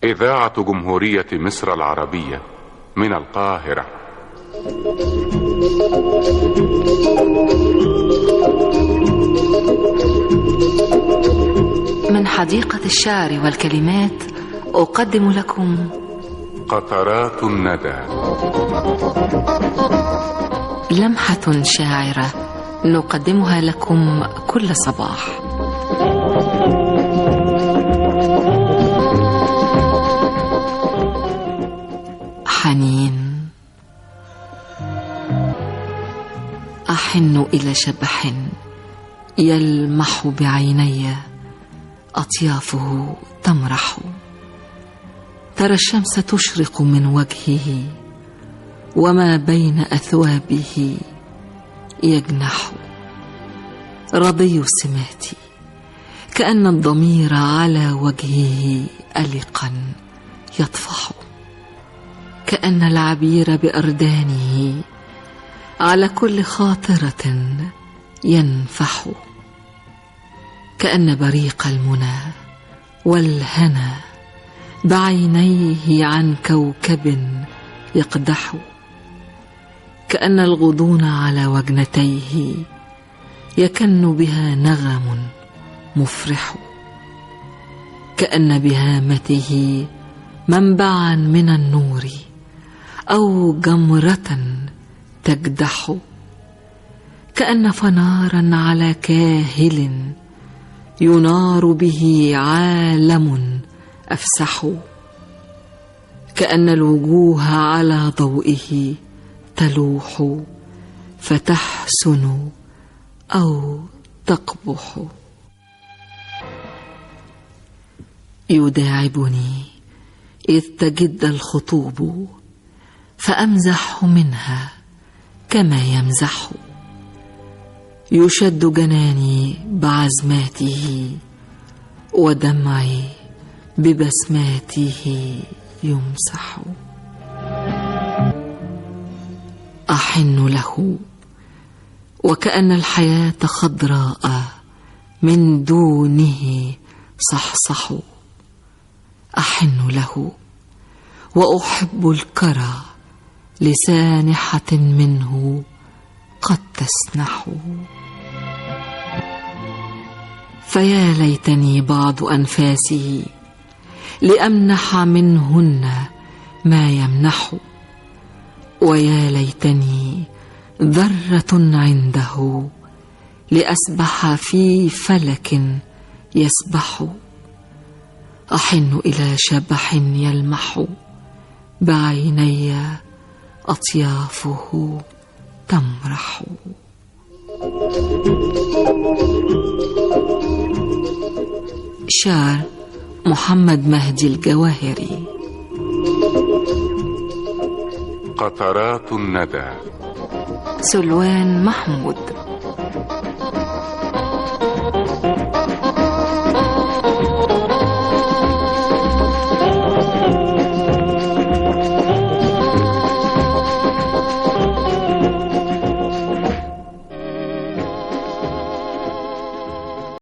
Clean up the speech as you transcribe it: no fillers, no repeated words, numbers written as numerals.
إذاعة جمهورية مصر العربية من القاهرة. من حديقة الشعر والكلمات أقدم لكم قطرات الندى، لمحة شاعرة نقدمها لكم كل صباح. حنين، أحن إلى شبح يلمح بعيني، أطيافه تمرح. ترى الشمس تشرق من وجهه، وما بين أثوابه يجنح. رضي السمات، كأن الضمير على وجهه ألقا يطفح، كأن العبير بأردانه على كل خاطرة ينفح، كأن بريق المنى والهنا بعينيه عن كوكب يقدح، كأن الغضون على وجنتيه يكن بها نغم مفرح، كأن بهامته منبعا من النور أو جمرة تجدح، كأن فنارا على كاهل ينار به عالم أفسح، كأن الوجوه على ضوئه تلوح فتحسن أو تقبح. يداعبني إذ تجد الخطوب، فأمزح منها كما يمزح، يشد جناني بعزماته، ودمعي ببسماته يمسح. أحن له، وكأن الحياة خضراء من دونه صحصح. أحن له، وأحب الكرى لسانحة منه قد تسنح. فيا ليتني بعض أنفاسه لأمنح منهن ما يمنح، ويا ليتني ذرة عنده لأسبح في فلك يسبح. أحن إلى شبح يلمح بعيني، أطيافه تمرح. شعر محمد مهدي الجواهري. قطرات الندى، سلوان محمود.